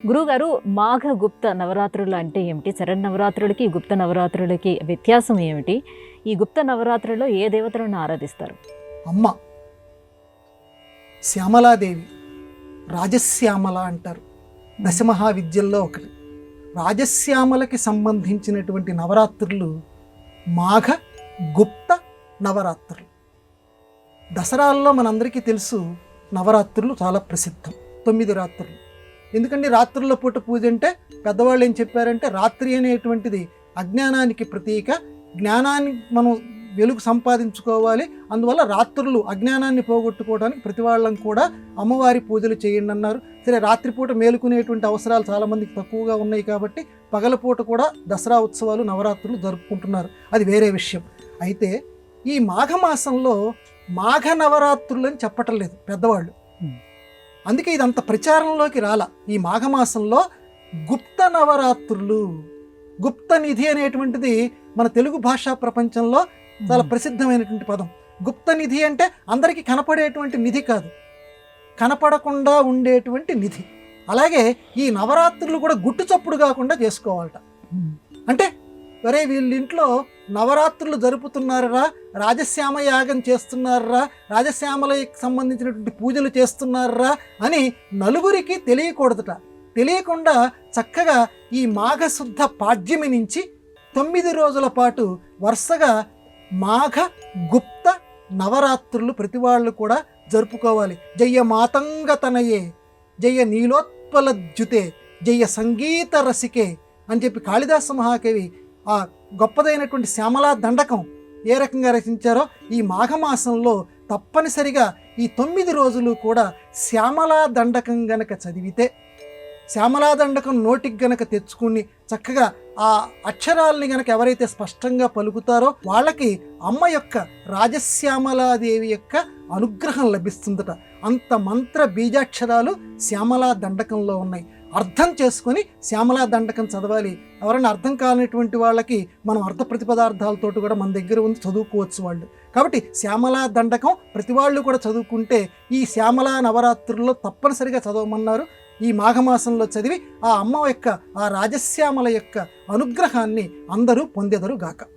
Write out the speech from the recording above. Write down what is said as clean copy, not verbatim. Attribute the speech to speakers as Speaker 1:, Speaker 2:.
Speaker 1: గురువుగారు, మాఘ గుప్త నవరాత్రులు అంటే ఏమిటి? శరన్నవరాత్రులకి, గుప్త నవరాత్రులకి వ్యత్యాసం ఏమిటి? ఈ గుప్త నవరాత్రుల్లో ఏ దేవతలను ఆరాధిస్తారు?
Speaker 2: అమ్మ శ్యామలాదేవి, రాజశ్యామల అంటారు. దశమహావిద్యల్లో ఒకటి. రాజశ్యామలకి సంబంధించినటువంటి నవరాత్రులు మాఘ గుప్త నవరాత్రులు. దసరాల్లో మనందరికీ తెలుసు నవరాత్రులు చాలా ప్రసిద్ధం. 9 రాత్రులు. ఎందుకంటే రాత్రుల పూట పూజ అంటే పెద్దవాళ్ళు ఏం చెప్పారంటే, రాత్రి అనేటువంటిది అజ్ఞానానికి ప్రతీక, జ్ఞానాన్ని మనం వెలుగు సంపాదించుకోవాలి, అందువల్ల రాత్రులు అజ్ఞానాన్ని పోగొట్టుకోవడానికి ప్రతి వాళ్ళం కూడా అమ్మవారి పూజలు చేయండి అన్నారు. సరే, రాత్రిపూట మేలుకునేటువంటి అవసరాలు చాలామందికి తక్కువగా ఉన్నాయి కాబట్టి పగలపూట కూడా దసరా ఉత్సవాలు నవరాత్రులు జరుపుకుంటున్నారు. అది వేరే విషయం. అయితే ఈ మాఘమాసంలో మాఘ నవరాత్రులు అని చెప్పటం లేదు పెద్దవాళ్ళు. అందుకే ఇదంత ప్రచారంలోకి రాల. ఈ మాఘమాసంలో గుప్త నవరాత్రులు, గుప్త నిధి అనేటువంటిది మన తెలుగు భాషా ప్రపంచంలో చాలా ప్రసిద్ధమైనటువంటి పదం. గుప్త నిధి అంటే అందరికీ కనపడేటువంటి నిధి కాదు, కనపడకుండా ఉండేటువంటి నిధి. అలాగే ఈ నవరాత్రులు కూడా గుట్టు చప్పుడు కాకుండా చేసుకోవాలట. అంటే ఒరే, వీళ్ళింట్లో నవరాత్రులు జరుపుతున్నారా, రాజశ్యామ యాగం చేస్తున్నారా, రాజశ్యామలకి సంబంధించినటువంటి పూజలు చేస్తున్నారా అని నలుగురికి తెలియకూడదట. తెలియకుండా చక్కగా ఈ మాఘశుద్ధ పాడ్యమి నుంచి 9 రోజుల పాటు వరుసగా మాఘ గుప్త నవరాత్రులు ప్రతి వాళ్ళు కూడా జరుపుకోవాలి. జయ మాతంగతనయే, జయ నీలోత్పలద్యుతే, జయ సంగీత రసికే అని చెప్పి కాళిదాస మహాకవి ఆ గొప్పదైనటువంటి శ్యామలా దండకం ఏ రకంగా రచించారో ఈ మాఘమాసంలో తప్పనిసరిగా ఈ 9 రోజులు కూడా శ్యామలా దండకం గనక చదివితే, శ్యామలా దండకం నోటికి గనక తెచ్చుకుని చక్కగా ఆ అక్షరాలని గనక ఎవరైతే స్పష్టంగా పలుకుతారో వాళ్ళకి అమ్మ యొక్క, రాజశ్యామలాదేవి యొక్క అనుగ్రహం లభిస్తుందట. అంత మంత్ర బీజాక్షరాలు శ్యామలా దండకంలో ఉన్నాయి. అర్థం చేసుకొని శ్యామలా దండకం చదవాలి. ఎవరైనా అర్థం కానిటువంటి వాళ్ళకి మనం అర్థ ప్రతిపదార్థాలతోటి కూడా మన దగ్గర ఉంది, చదువుకోవచ్చు వాళ్ళు. కాబట్టి శ్యామలా దండకం ప్రతి వాళ్ళు కూడా చదువుకుంటే ఈ శ్యామలా నవరాత్రుల్లో తప్పనిసరిగా చదవమన్నారు. ఈ మాఘమాసంలో చదివి ఆ అమ్మ యొక్క, ఆ రాజశ్యామల యొక్క అనుగ్రహాన్ని అందరూ పొందెదరు గాక.